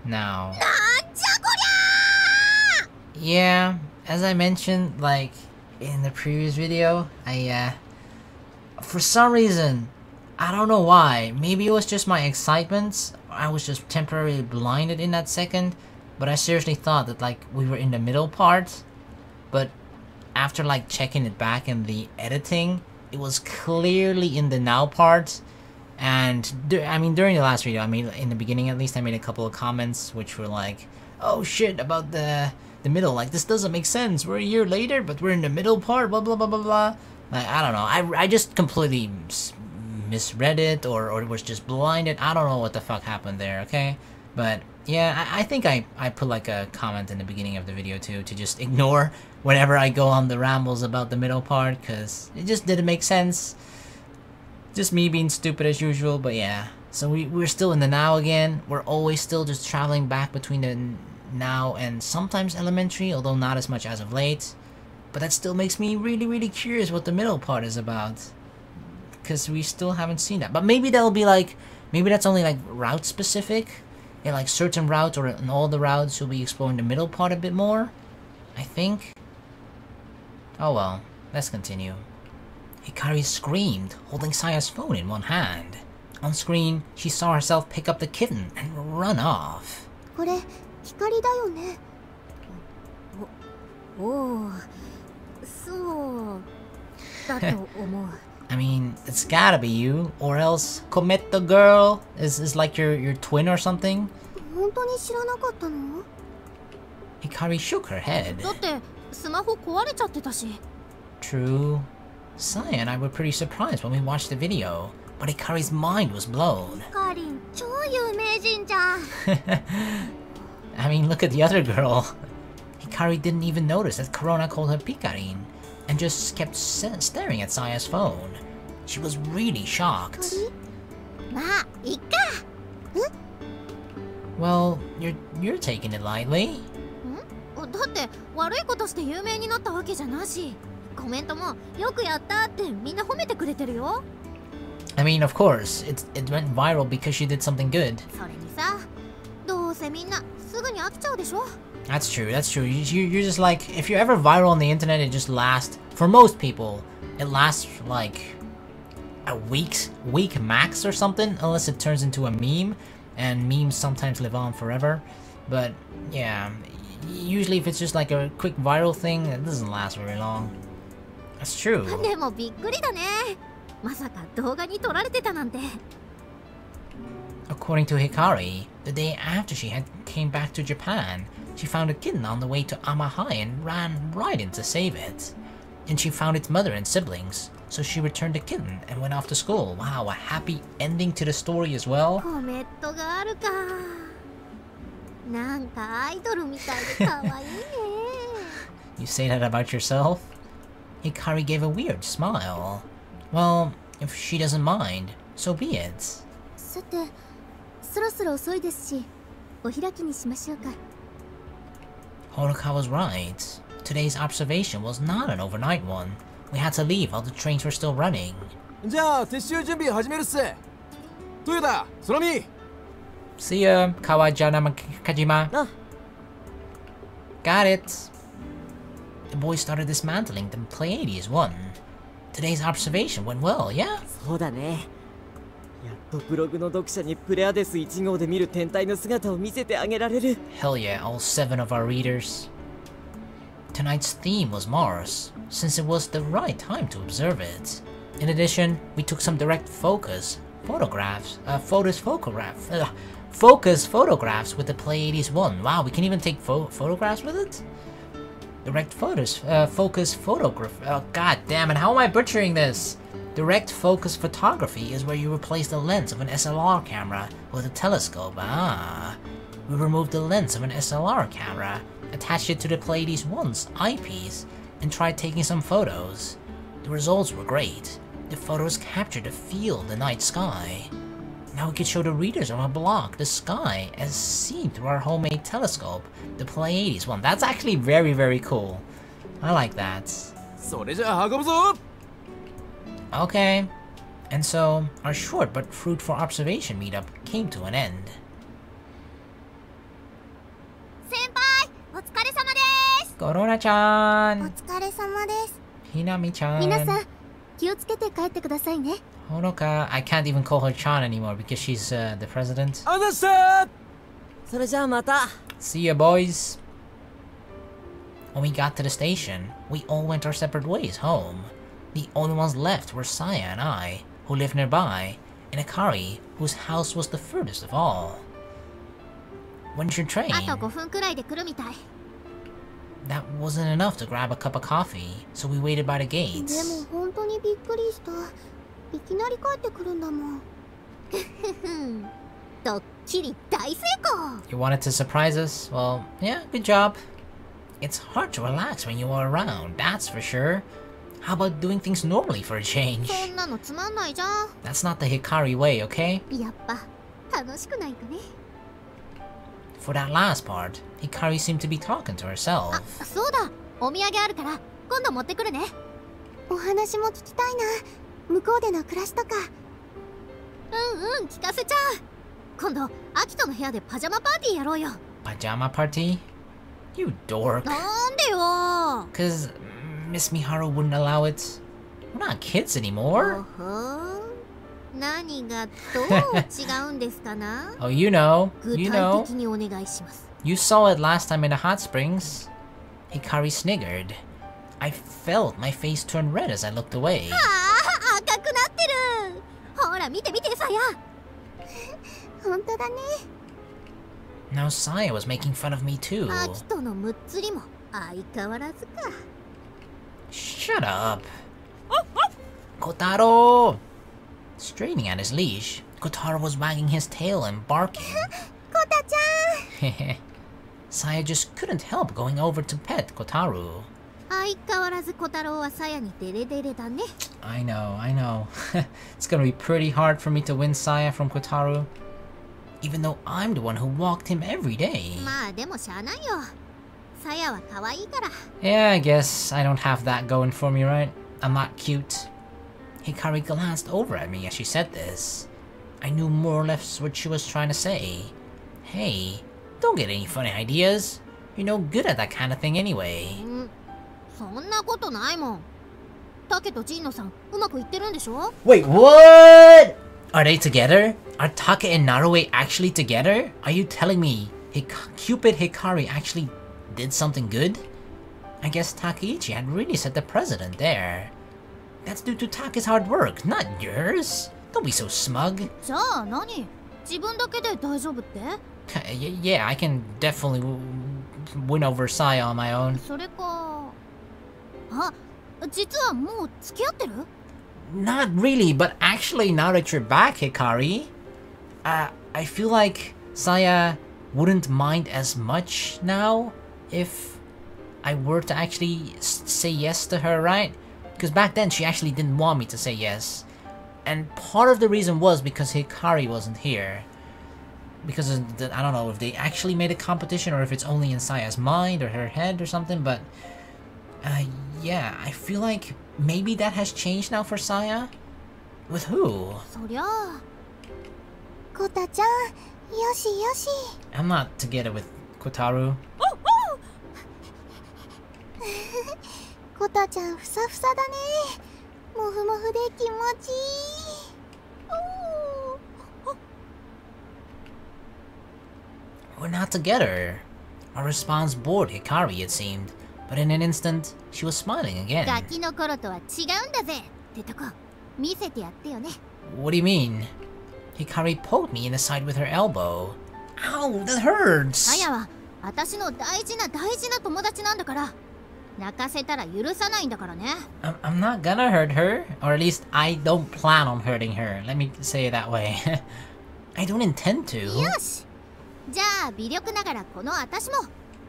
now. Yeah, as I mentioned, like, in the previous video, for some reason, I don't know why, maybe it was just my excitement, I was just temporarily blinded in that second, but I seriously thought that, like, we were in the middle part, but after, like, checking it back in the editing, it was clearly in the now part. And I mean, during the last video, I mean, in the beginning at least, I made a couple of comments which were like, oh shit, about the middle, like, this doesn't make sense, we're a year later but we're in the middle part, blah blah blah blah blah. Like, I don't know, I just completely misread it, or was just blinded. I don't know what the fuck happened there, okay? But yeah, I think I put like a comment in the beginning of the video too, to just ignore whenever I go on the rambles about the middle part, because it just didn't make sense. Just me being stupid as usual. But yeah, so we're still in the now again. We're always still just traveling back between the now and sometimes elementary, although not as much as of late. But that still makes me really curious what the middle part is about, because we still haven't seen that. But maybe that'll be like, maybe that's only like route specific. In like certain routes, or in all the routes, you'll be exploring the middle part a bit more, I think. Oh well, let's continue. Hikari screamed, holding Saya's phone in one hand. On screen, she saw herself pick up the kitten and run off. I mean, it's gotta be you, or else Kometo girl is like your twin or something. Hikari shook her head. True. Saya and I were pretty surprised when we watched the video, but Hikari's mind was blown. I mean, look at the other girl. Hikari didn't even notice that Corona called her Pikarin, and just kept staring at Saya's phone. She was really shocked. Well, you're taking it lightly. I mean, of course, it went viral because she did something good. That's true, that's true. You're just like, if you're ever viral on the internet, it just lasts, for most people, it lasts like a week max or something, unless it turns into a meme, and memes sometimes live on forever. But yeah, usually if it's just like a quick viral thing, it doesn't last very long. That's true. According to Hikari, the day after she came back to Japan, she found a kitten on the way to Amahai and ran right in to save it. And she found its mother and siblings, so she returned the kitten and went off to school. Wow, a happy ending to the story as well. You say that about yourself? Hikari gave a weird smile. Well, if she doesn't mind, so be it. Honoka was right. Today's observation was not an overnight one. We had to leave while the trains were still running. See ya, Kawajana Kajima. Got it. The boys started dismantling the Pleiades 1. Today's observation went well, yeah? Hell yeah, all 7 of our readers. Tonight's theme was Mars, since it was the right time to observe it. In addition, we took some direct focus photographs with the Pleiades 1. Wow, we can even take photographs with it? Direct focus photograph. Oh, god damn it, how am I butchering this? Direct focus photography is where you replace the lens of an SLR camera with a telescope. Ah. We removed the lens of an SLR camera, attached it to the Pleiades 1's eyepiece, and tried taking some photos. The results were great. The photos captured the field, the night sky. Now we could show the readers of our blog the sky as seen through our homemade telescope, the Pleiades 1. That's actually very cool. I like that. Okay. And so, our short but fruitful observation meetup came to an end. Corona-chan! 疲れ様です。 Hinami-chan! 皆さん、気をつけて帰ってくださいね。 Honoka, I can't even call her Chan anymore because she's the president. Understood! それじゃあまた。 See ya, boys! When we got to the station, we all went our separate ways home. The only ones left were Saya and I, who lived nearby, and Akari, whose house was the furthest of all. When's your train? あと5分くらいで来るみたい。 That wasn't enough to grab a cup of coffee, so we waited by the で gates. も本当にびっくりした。いきなり帰ってくるんだもん。ドッキリ大成功。 You wanted to surprise us? Well, yeah, good job. It's hard to relax when you are around, that's for sure. How about doing things normally for a change? そんなのつまんないじゃん。 That's not the Hikari way, okay? やっぱ楽しくないとね。 For that last part, Hikari seemed to be talking to herself. あ、そうだ。お土産あるから今度持ってくるね。お話も聞きたいな。向こうでの暮らしとか。うん、聞かせちゃう。今度アキトの部屋でパジャマパーティーやろうよ。 Pajama party? You dork. なんでよ。 Cause Miss Miharu wouldn't allow it. We're not kids anymore. ほほん。何がどう違うんですかな。 Oh, you know. 具 You 体 know. 的にお願いします。 You saw it last time in the hot springs. Hikari sniggered. I felt my face turn red as I looked away. ああ、赤くなってる。ほら見て見てさや。本当だね。 Now Saya was making fun of me too. アキトのむっつりも相変わらずか。 Shut up. Kotaro! Straining at his leash, Kotaro was wagging his tail and barking. コタちゃん。 Saya just couldn't help going over to pet Kotaru. 相変わらず小太郎はさやにデレデレだね。 I know. It's gonna be pretty hard for me to win Saya from Kotaru. Even though I'm the one who walked him every day. まあでもしゃあないよ。さやは可愛いから。 Yeah, I guess I don't have that going for me, right? I'm not cute. Hikari glanced over at me as she said this. I knew more or less what she was trying to say. Hey, don't get any funny ideas. You're no good at that kind of thing anyway. そんなことないもん。タケとジンノさんうまくいってるんでしょ。 Wait, what? Are they together? Are Take and Narue actually together? Are you telling me Cupid Hikari actually did something good? I guess Takeichi had really set the precedent there. That's due to Take's hard work, not yours. Don't be so smug. じゃあ何？自分だけで大丈夫って？ Yeah, I can definitely win over Saya on my own. それか。あ、実はもう付き合ってる？ Not really, but actually now that you're back, Hikari, I feel like Saya wouldn't mind as much now if I were to actually say yes to her, right? Because back then she actually didn't want me to say yes. And part of the reason was because Hikari wasn't here. Because of the, I don't know if they actually made a competition or if it's only in Saya's mind or her head or something, but yeah, I feel like maybe that has changed now for Saya. With who? そりゃあ。コタちゃん、よしよし。 I'm not together with Kotaru. コタちゃんふさふさだね。もふもふで気持ちいい。We're not together. Our response bored Hikari, it seemed. But in an instant, she was smiling again. ガキの頃とは違うんだぜってとこ見せてやってよね。 What do you mean? Hikari poked me in the side with her elbow. Ow, that hurts! さやは私の大事な友達なんだから。泣かせたら許さないんだからね。 I'm not gonna hurt her. Or at least I don't plan on hurting her. Let me say it that way. I don't intend to. よし。じゃあ微力ながらこの私も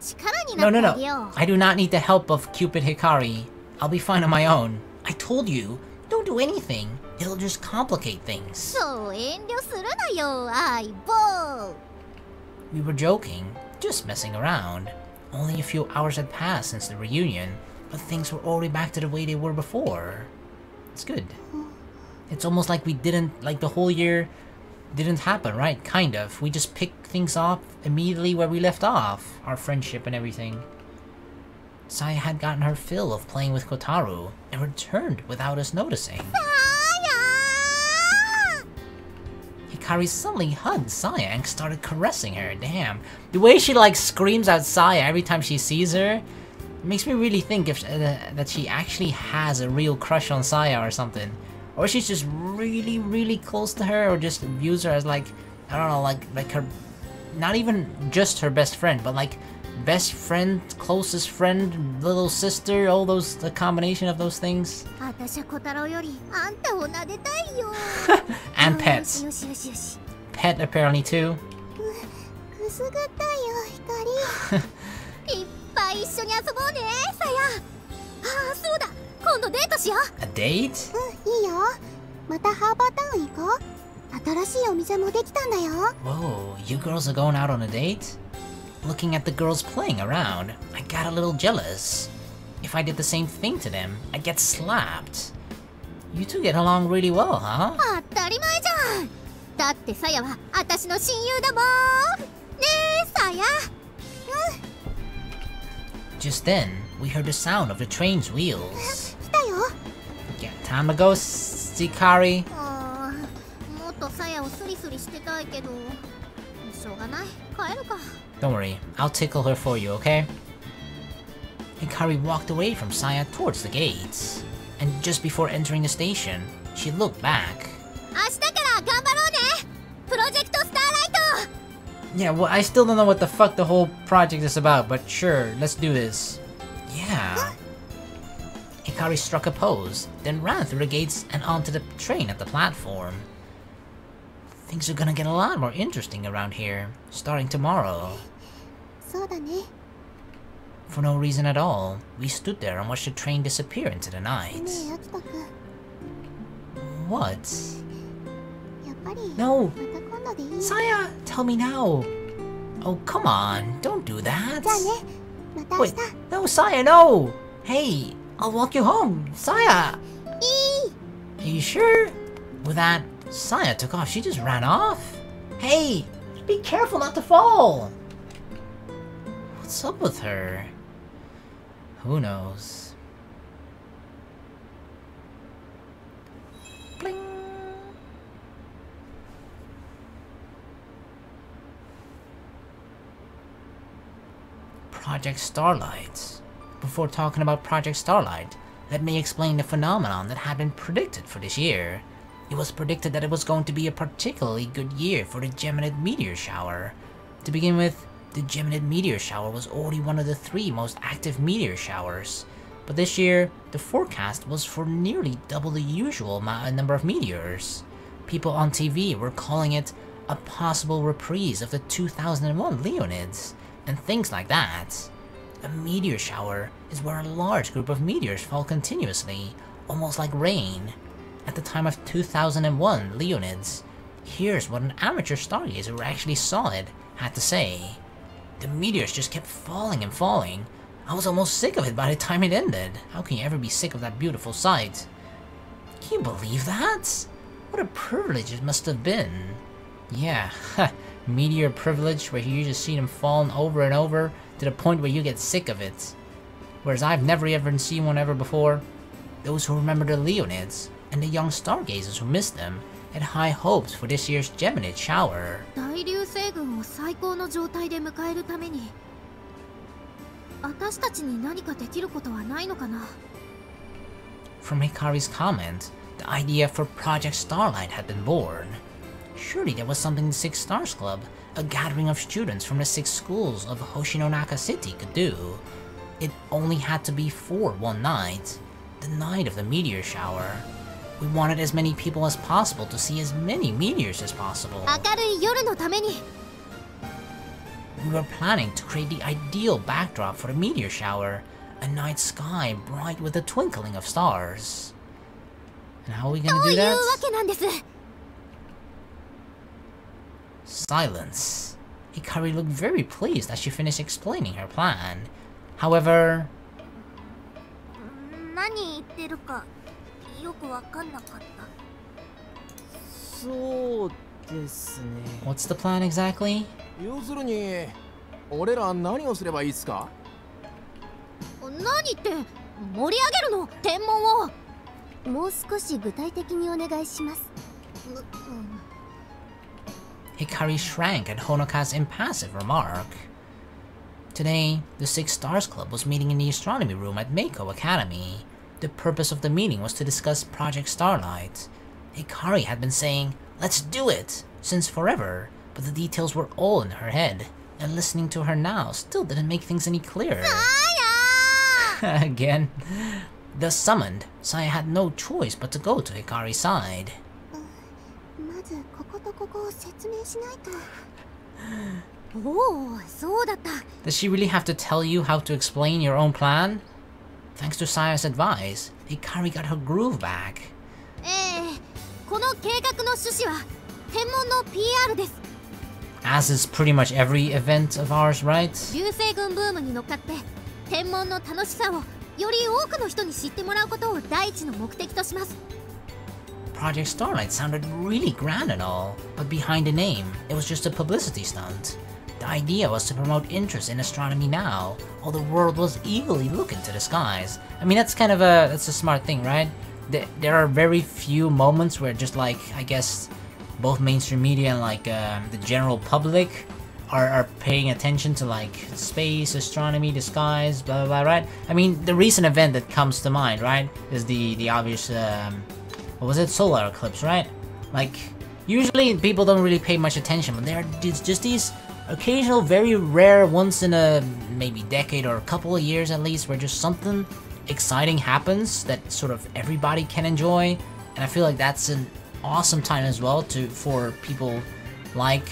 力にな No, って no, あげよう。 no. I do not need the help of Cupid Hikari. I'll be fine on my own. I told you, don't do anything. It'll just complicate things. そう遠慮するなよ、相棒。 We were joking, just messing around. Only a few hours had passed since the reunion, but things were already back to the way they were before. It's good. It's almost like we didn't, like the whole year didn't happen, right? Kind of. We just picked things up immediately where we left off. Our friendship and everything. Saya had gotten her fill of playing with Kotaru and returned without us noticing. Hikari suddenly hugged Saya and started caressing her. Damn. The way she like screams out Saya every time she sees her makes me really think if that she actually has a real crush on Saya or something. Or she's just really close to her, or just views her as like, I don't know, like her, not even just her best friend, but like best friend, closest friend, little sister, all those, the combination of those things. And pets. Pet apparently too. A date? Whoa, you girls are going out on a date? Looking at the girls playing around, I got a little jealous. If I did the same thing to them, I'd get slapped. You two get along really well, huh? Just then, we heard the sound of the train's wheels. Yeah, time to go, Hikari. Don't worry, I'll tickle her for you, okay? Hikari walked away from Saya towards the gates. And just before entering the station, she looked back. Yeah, well, I still don't know what the fuck the whole project is about, but sure, let's do this. Yeah. Hikari struck a pose, then ran through the gates and onto the train at the platform. Things are gonna get a lot more interesting around here, starting tomorrow. For no reason at all, we stood there and watched the train disappear into the night. What? No! Saya, tell me now! Oh, come on, don't do that! Wait, no, Saya, no! Hey, I'll walk you home, Saya! Are you sure? With that, Saya took off. She just ran off? Hey, be careful not to fall! What's up with her? Who knows? Bling. Project Starlight. Before talking about Project Starlight, let me explain the phenomenon that had been predicted for this year. It was predicted that it was going to be a particularly good year for the Geminid meteor shower. To begin with, the Geminid meteor shower was already one of the 3 most active meteor showers. But this year, the forecast was for nearly double the usual number of meteors. People on TV were calling it a possible reprise of the 2001 Leonids, and things like that. A meteor shower is where a large group of meteors fall continuously, almost like rain. At the time of 2001 Leonids, here's what an amateur stargazer who actually saw it had to say. The meteors just kept falling and falling. I was almost sick of it by the time it ended. How can you ever be sick of that beautiful sight? Can you believe that? What a privilege it must have been. Yeah, meteor privilege where you just see them falling over and over to the point where you get sick of it. Whereas I've never ever seen one ever before. Those who remember the Leonids and the young stargazers who missed them had high hopes for this year's Geminid shower. From Hikari's comment, the idea for Project Starlight had been born. Surely there was something the 6 Stars Club, a gathering of students from the 6 schools of Hoshinonaka City, could do. It only had to be for one night, the night of the meteor shower. We wanted as many people as possible to see as many meteors as possible. We were planning to create the ideal backdrop for the meteor shower, a night sky bright with the twinkling of stars. And how are we gonna do that? Silence. Hikari looked very pleased as she finished explaining her plan. However... What's the plan exactly? 何って盛り上げるの天文を。もう少し具体的にお願いします。Hikari shrank at Honoka's impassive remark. Today, the Six Stars Club was meeting in the astronomy room at Mako Academy. The purpose of the meeting was to discuss Project Starlight. Hikari had been saying, "Let's do it!" since forever, but the details were all in her head, and listening to her now still didn't make things any clearer. Again. Thus summoned, Saya had no choice but to go to Hikari's side. Does she really have to tell you how to explain your own plan? Thanks to Saya's advice, Hikari got her groove back. この計画の趣旨は天文の PR です。 As is pretty much every event of ours, right? 流星群ブームに乗っかって天文の楽しさをより多くの人に知ってもらうことを第一の目的とします。 Project Starlight sounded really grand and all, but behind the name, it was just a publicity stunt. The idea was to promote interest in astronomy now, while the world was eagerly looking to the skies. I mean, that's a smart thing, right? There are very few moments where just like, I guess, both mainstream media and like the general public are paying attention to like space, astronomy, the skies, blah blah blah, right? I mean, the recent event that comes to mind, right, is the obvious, what was it, solar eclipse, right? Like, usually people don't really pay much attention, but there are just these occasional, very rare, once in a maybe decade or a couple of years at least, where just something exciting happens that sort of everybody can enjoy, and I feel like that's an awesome time as well for people like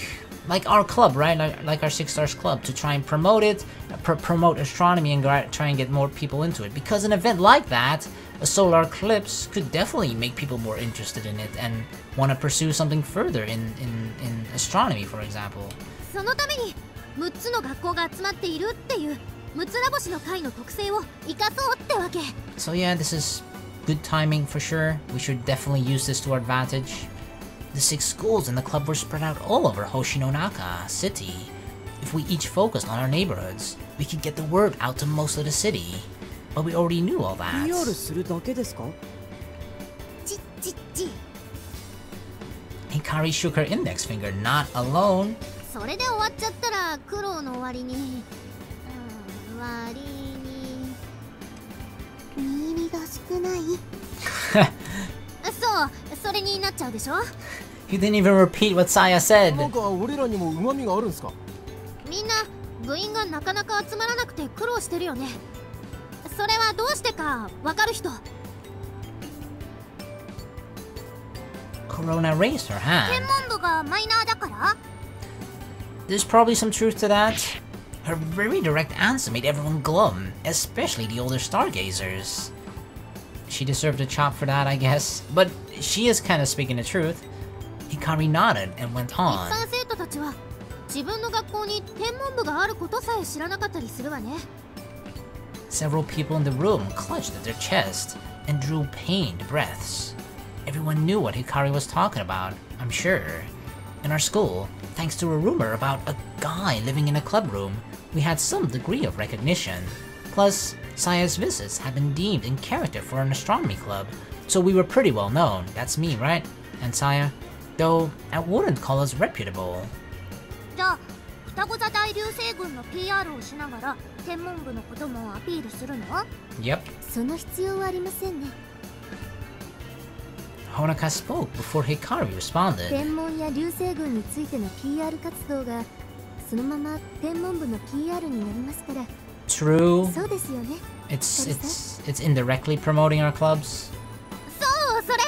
our club, right? Like our Six Stars Club, to try and promote it, promote astronomy, and try and get more people into it. Because an event like that, a solar eclipse, could definitely make people more interested in it and want to pursue something further in astronomy, for example. そのために6つの学校が集まっているっていう6つラボシの会の特性を生かそうってわけ。 So yeah, this is good timing for sure. We should definitely use this to our advantage. The 6 schools in the club were spread out all over Hoshinonaka City. If we each focused on our neighborhoods, we could get the word out to most of the city. But we already knew all that. Hikari shook her index finger, not alone. それで終わっちゃったら苦労の割に割に身入りが少ないそうそれになっちゃうでしょ You didn't even repeat what Saya said. なんか俺らにも旨味があるんすか。みんな部員がなかなか集まらなくて苦労してるよね。それはどうしてかわかる人。 Corona raised her hand. 天文部がマイナーだから There's probably some truth to that. Her very direct answer made everyone glum, especially the older stargazers. She deserved a chop for that, I guess, but she is kind of speaking the truth. Hikari nodded and went 一 on. 般生徒たちは自分の学校に天文部があることさえ知らなかったりするわね。 Several people in the room clutched at their chest and drew pained breaths. Everyone knew what Hikari was talking about, I'm sure. In our school, thanks to a rumor about a guy living in a club room, we had some degree of recognition. Plus, Saya's visits had been deemed in character for an astronomy club, so we were pretty well known. That's me, right? And Saya? Though, I wouldn't call us reputable. じゃあ双子座大流星群の PR をしながら天文部のこともアピールするの Yep. その必要はありませんね。 Honoka spoke before Hikari responded. 天文や流星群についての PR 活動がそのまま天文部の PR になりますから。 True. そうですよね。 It's indirectly promoting our clubs. そうそれ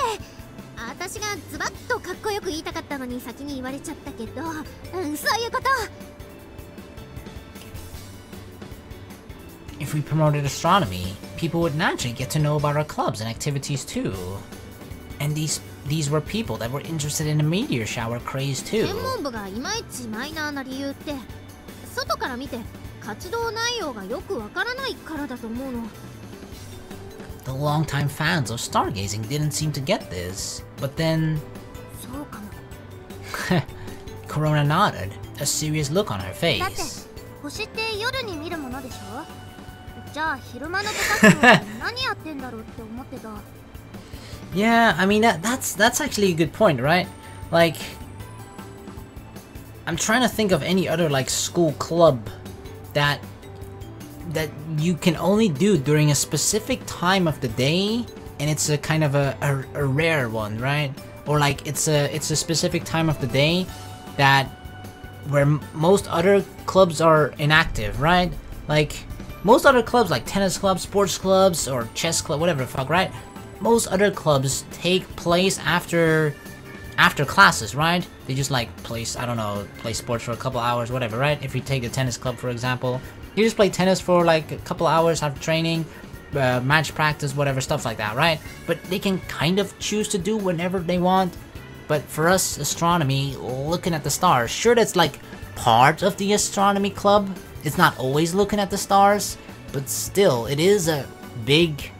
私がズバッとかっこよく言いたかったのに先に言われちゃったけど、そういうこと。 If we promoted astronomy, people would naturally get to know about our clubs and activities too. And these were people that were interested in the meteor shower craze too. 天文部がいまいちマイナーな理由って外から見て活動内容がよくわからないからだと思うの。 The longtime fans of stargazing didn't seem to get this, but then そうかも。 Corona nodded, a serious look on her だって face. 星って夜に見るものでしょ。じゃあ昼間の部活動は何やってんだろうって思ってた。Yeah, I mean that's actually a good point, right? Like, I'm trying to think of any other like school club that you can only do during a specific time of the day, and it's a kind of a rare one, right? Or like it's a specific time of the day that where most other clubs are inactive, right? Like most other clubs, like tennis clubs, sports clubs, or chess club, whatever the fuck, right? Most other clubs take place after classes, right? They just like play sports for a couple hours, whatever, right? If you take the tennis club, for example, you just play tennis for like a couple hours after training, match practice, whatever, stuff like that, right? But they can kind of choose to do whenever they want. But for us, astronomy, looking at the stars, sure, that's like part of the astronomy club. It's not always looking at the stars, but still, it is a big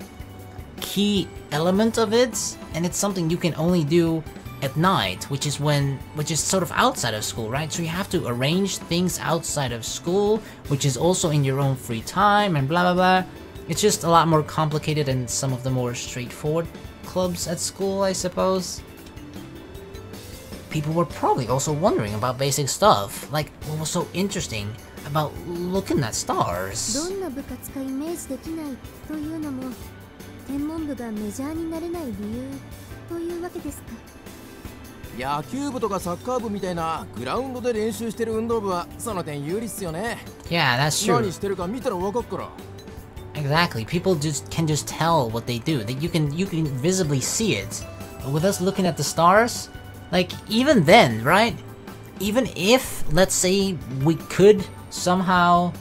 key element of it, and it's something you can only do at night, which is sort of outside of school, right? So you have to arrange things outside of school, which is also in your own free time, and blah blah blah. It's just a lot more complicated than some of the more straightforward clubs at school, I suppose. People were probably also wondering about basic stuff, like what was so interesting about looking at stars. どんな部活かイメージできないというのも天文部がメジャーになれない理由というわけですか。野球部とかサッカー部みたいなグラウンドで練習してる運動部はその点有利っすよね。Yeah, that's true. 何してるか見たらわかっから。Exactly. People can just tell what they do. That you can visibly see it. But with us looking at the stars, like even then, right? Even if, let's say, we could somehow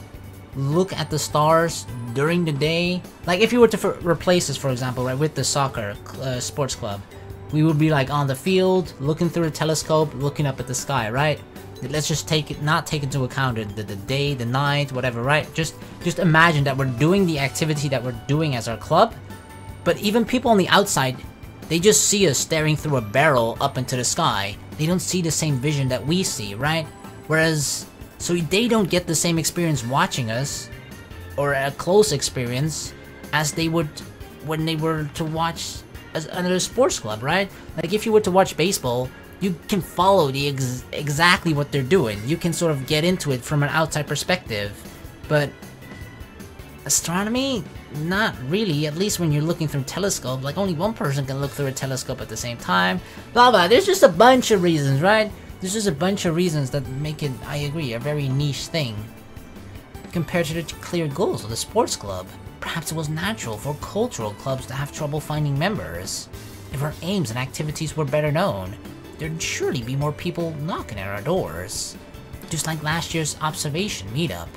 look at the stars during the day, like if you were to replace this, for example, right, with the soccer sports club, we would be like on the field, looking through a telescope, looking up at the sky, right? Let's just not take into account the day, the night, whatever, right? Just imagine that we're doing the activity that we're doing as our club, but even people on the outside, they just see us staring through a barrel up into the sky. They don't see the same vision that we see, right? Whereas, so they don't get the same experience watching us, or a close experience, as they would when they were to watch another sports club, right? Like if you were to watch baseball, you can follow exactly what they're doing. You can sort of get into it from an outside perspective. But astronomy, not really, at least when you're looking through a telescope. Like only one person can look through a telescope at the same time. Blah blah, there's just a bunch of reasons, right? There's just a bunch of reasons that make it, I agree, a very niche thing. Compared to the clear goals of the sports club, perhaps it was natural for cultural clubs to have trouble finding members. If our aims and activities were better known, there'd surely be more people knocking at our doors. Just like last year's observation meetup.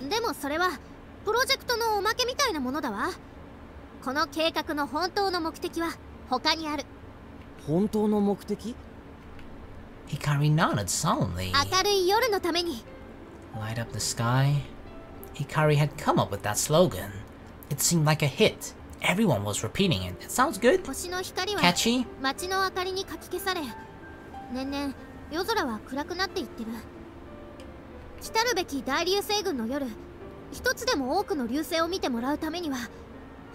でもそれはプロジェクトのおまけみたいなものだわ。この計画の本当の目的は他にある。本当の目的? Hikari nodded solemnly. 明るい夜のために。Light up the sky. Hikari had come up with that slogan. It seemed like a hit. Everyone was repeating it. It sounds good. 星の光は Catchy. 街の明かりにかき消され、年々夜空は暗くなっていってる。来たるべき大流星群の夜、一つでも多くの流星を見てもらうためには、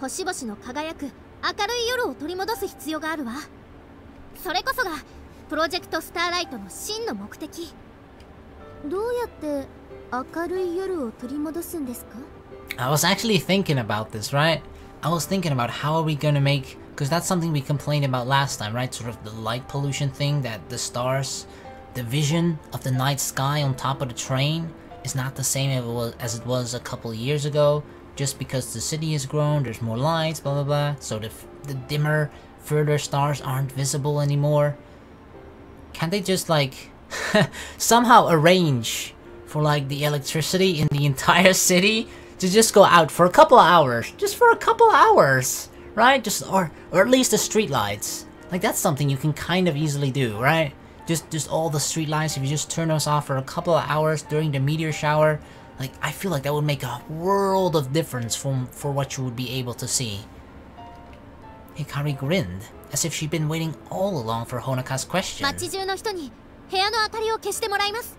星々の輝く明るい夜を取り戻す必要があるわ。それこそがプロジェクトスターライトの真の目的。どうやって明るい夜を取り戻すんですか? I was actually thinking about this, right? I was thinking about how are we gonna make, because that's something we complained about last time, right? Sort of the light pollution thing, that the stars, the vision of the night sky on top of the train is not the same as it was a couple years ago. Just because the city has grown, there's more lights, blah blah blah. So the dimmer, further stars aren't visible anymore. Can't they just like somehow arrange for like the electricity in the entire city to just go out for a couple of hours, just for a couple of hours, right? Just or at least the street lights. Like that's something you can kind of easily do, right? Just all the street lights. If you just turn those off for a couple of hours during the meteor shower, like I feel like that would make a world of difference for what you would be able to see. Hikari grinned, as if she'd been waiting all along for Honaka's question. 街中の人に部屋の明かりを消してもらいます。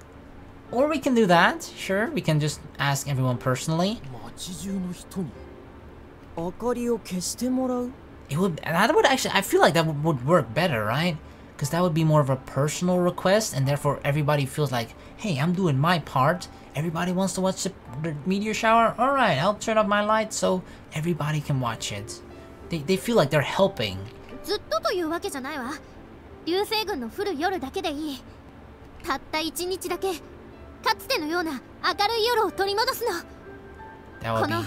Or we can do that, sure, we can just ask everyone personally. 街中の人に明かりを消してもらう? That would actually, I feel like that would work better, right? Because that would be more of a personal request, and therefore everybody feels like, hey, I'm doing my part. Everybody wants to watch the meteor shower? Alright, I'll turn up my lights so everybody can watch it. They feel like they're helping. ずっとというわけじゃないわ。流星群の降る夜だけでいい。たった1日だけ、かつてのような明るい夜を取り戻すの。この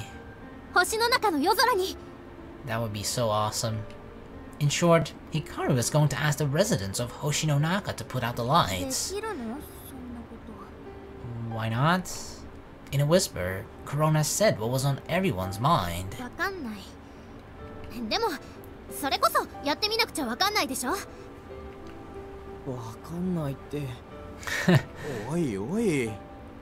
星の中の夜空に。That would be so awesome. In short, Hikaru is going to ask the residents of Hoshinonaka to put out the lights. Why not? In a whisper, Corona said what was on everyone's mind. わかんない。でも、それこそやってみなくちゃわかんないでしょ。わかんないって。おいおい。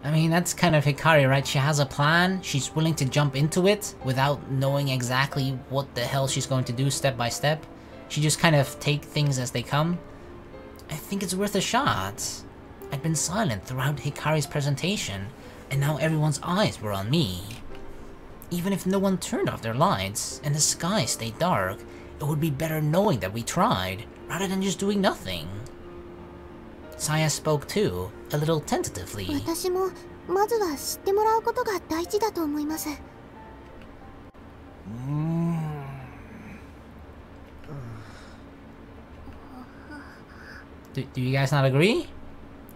I mean, that's kind of Hikari, right? She has a plan, she's willing to jump into it without knowing exactly what the hell she's going to do step by step. She just kind of take things as they come. I think it's worth a shot. I'd been silent throughout Hikari's presentation, and now everyone's eyes were on me. Even if no one turned off their lights, and the sky stayed dark, it would be better knowing that we tried, rather than just doing nothing. Saya spoke too, a little tentatively. 私もまずは知ってもらうことが大事だと思います。Do you guys not agree?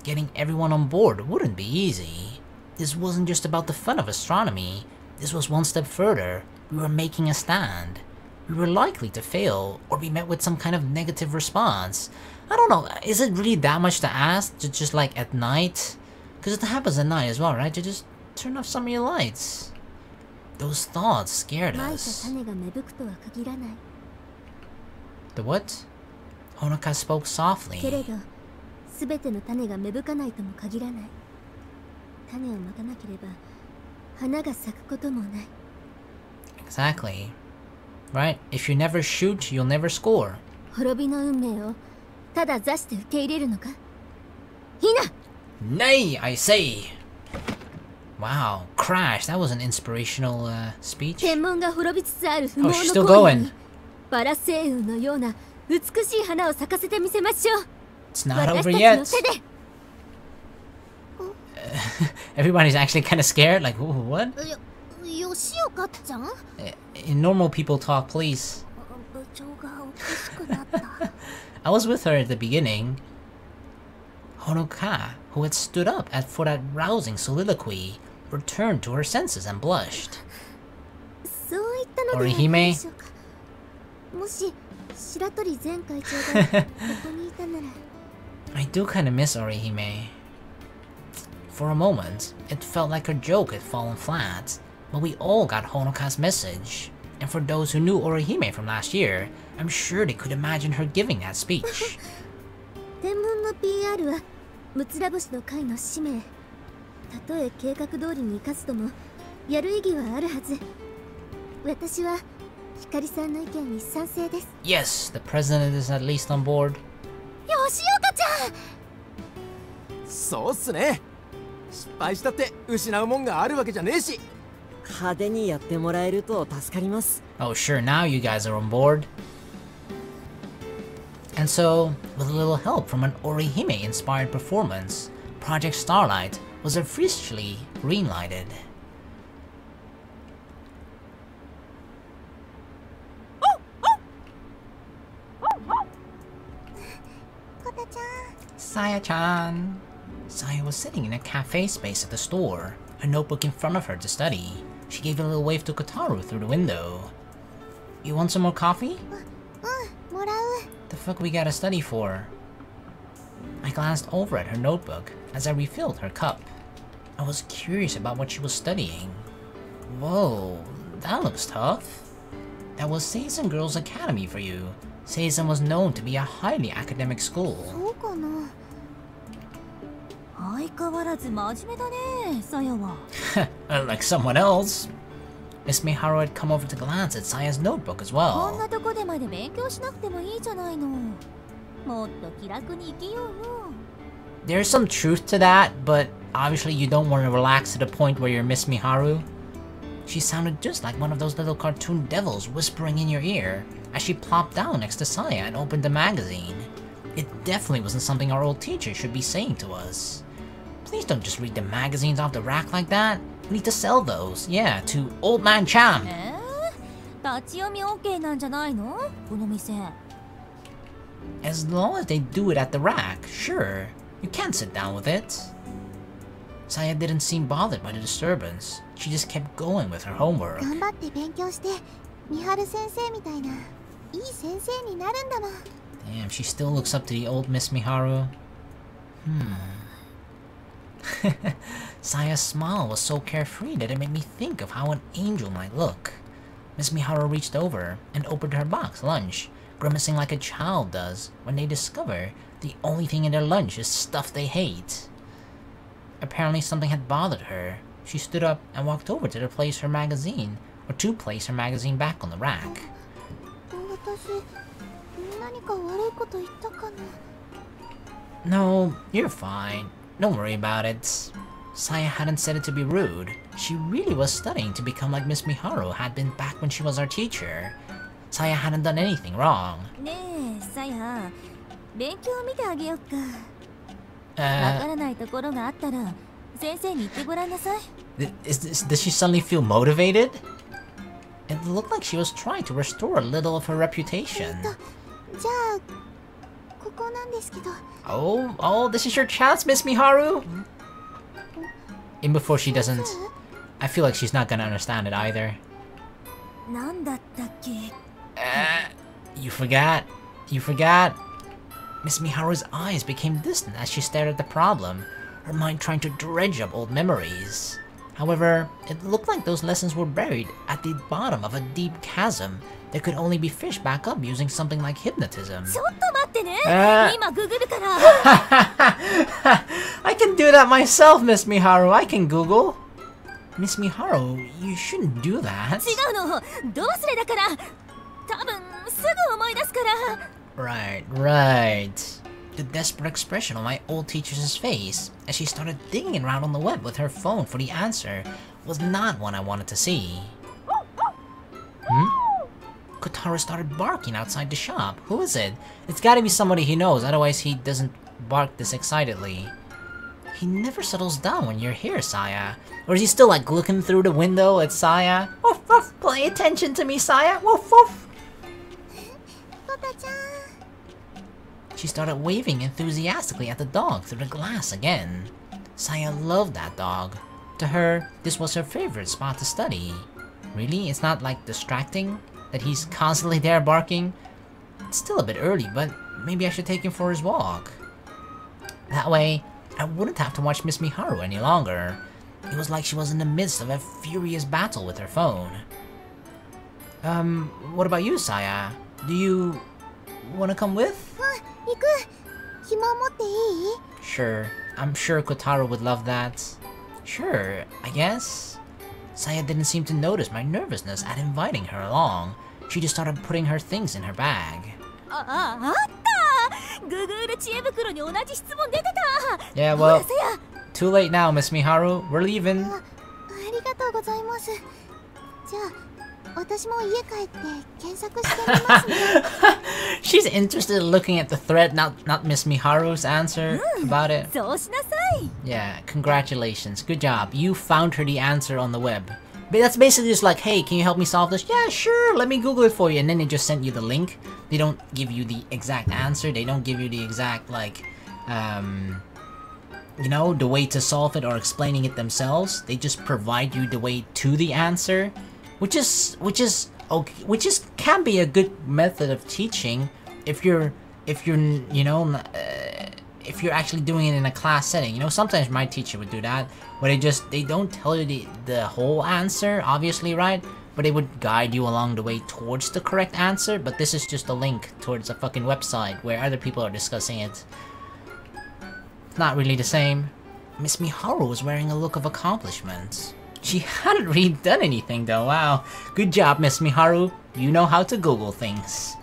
Getting everyone on board wouldn't be easy. This wasn't just about the fun of astronomy. This was one step further. We were making a stand. We were likely to fail, or be met with some kind of negative response. I don't know, is it really that much to ask to just like at night? Because it happens at night as well, right? To just turn off some of your lights. Those thoughts scared us. The what? Honoka spoke softly. Exactly. Right? If you never shoot, you'll never score. Nay, I say! Wow, Crash, that was an inspirational speech. Oh, she's still going. It's not over yet. Everybody's actually kind of scared, like, what? In normal people talk, please. I was with her at the beginning. Honoka, who had stood up for that rousing soliloquy, returned to her senses and blushed. Orihime? I do kinda miss Orihime. For a moment, it felt like her joke had fallen flat, but we all got Honoka's message. And for those who knew Orihime from last year, I'm sure they could imagine her giving that speech. Yes, the president is at least on board. そうっすね。失敗したって失うもんがあるわけじゃねえし。派手にやってもらえると助かります。 Oh sure, now you guys are on board. And so, with a little help from an Orihime-inspired performance, Project Starlight was officially greenlighted. Saya-chan! Saya was sitting in a cafe space at the store, a notebook in front of her to study. She gave a little wave to Kotaru through the window. You want some more coffee? The fuck we gotta study for? I glanced over at her notebook as I refilled her cup. I was curious about what she was studying. Whoa, that looks tough. That was Seisen Girls Academy for you. Seisen was known to be a highly academic school. Unlike someone else. Miss Miharu had come over to glance at Saya's notebook as well. There's some truth to that, but obviously you don't want to relax to the point where you're Miss Miharu. She sounded just like one of those little cartoon devils whispering in your ear as she plopped down next to Saya and opened the magazine. It definitely wasn't something our old teacher should be saying to us. Please don't just read the magazines off the rack like that. We need to sell those, yeah, to Old Man Champ. 立ち読み OK なんじゃないのこの店。 As long as they do it at the rack, sure. You can't sit down with it. Saya didn't seem bothered by the disturbance. She just kept going with her homework. 頑張って勉強して美晴先生みたいないい先生になるんだもん。 Damn, she still looks up to the old Miss Miharu. Saya's smile was so carefree that it made me think of how an angel might look. Miss Miharu reached over and opened her box lunch, grimacing like a child does when they discover the only thing in their lunch is stuff they hate. Apparently something had bothered her. She stood up and walked over to place her magazine back on the rack. 私何か悪いこと言ったかな。 No, you're fine. Don't worry about it. Saya hadn't said it to be rude. She really was studying to become like Miss Miharu had been back when she was our teacher. Saya hadn't done anything wrong. ねえ、さや、勉強見てあげよっか。わからないところがあったら先生に言ってごらんなさい。Does she suddenly feel motivated? It looked like she was trying to restore a little of her reputation. じゃあここなんですけど。 Oh, this is your chance, Miss Miharu? And before she doesn't... I feel like she's not gonna understand it either. なんだったっけ? You forgot. You forgot. Miss Miharu's eyes became distant as she stared at the problem, her mind trying to dredge up old memories. However, it looked like those lessons were buried at the bottom of a deep chasm that could only be fished back up using something like hypnotism. ちょっと待ってね。今ググるから。I can do that myself, Miss Miharu. I can Google. Miss Miharu, you shouldn't do that. 違うの。どうすれだから。多分すぐ思い出すから。Right. The desperate expression on my old teacher's face as she started digging around on the web with her phone for the answer was not one I wanted to see. Kotaro started barking outside the shop. Who is it? It's gotta be somebody he knows, otherwise he doesn't bark this excitedly. He never settles down when you're here, Saya. Or is he still like looking through the window at Saya? Woof woof, pay attention to me, Saya. Woof woof. She started waving enthusiastically at the dog through the glass again. Saya loved that dog. To her, this was her favorite spot to study. Really? It's not like distracting? That he's constantly there barking? It's still a bit early, but maybe I should take him for his walk. That way, I wouldn't have to watch Miss Miharu any longer. It was like she was in the midst of a furious battle with her phone. What about you, Saya? Do you wanna come with? 行く。紐持っていい? Sure. I'm sure Kotaro would love that. Sure, I guess. Saya didn't seem to notice my nervousness at inviting her along. She just started putting her things in her bag. あった。ググール知恵袋に同じ質問出てた。 Yeah, well, too late now, Miss Miharu. We're leaving. ありがとうございます。じゃあ私も家帰って検索してみますね。She's interested in looking at the thread, not Miss Miharu's answer about it. そうしなさい。 Yeah, congratulations. Good job. You found her the answer on the web. But that's basically just like, hey, can you help me solve this? Yeah, sure. Let me Google it for you. And then they just sent you the link. They don't give you the exact answer. They don't give you the exact, like, you know, the way to solve it or explaining it themselves. They just provide you the way to the answer. Which can be a good method of teaching if you're you know if you're actually doing it in a class setting. You know, sometimes my teacher would do that where they don't tell you the whole answer, obviously, right? But they would guide you along the way towards the correct answer. But this is just a link towards a fucking website where other people are discussing it. It's not really the same. Miss Miharu was wearing a look of accomplishment. She hadn't really done anything though, wow. Good job, Miss Miharu. You know how to Google things.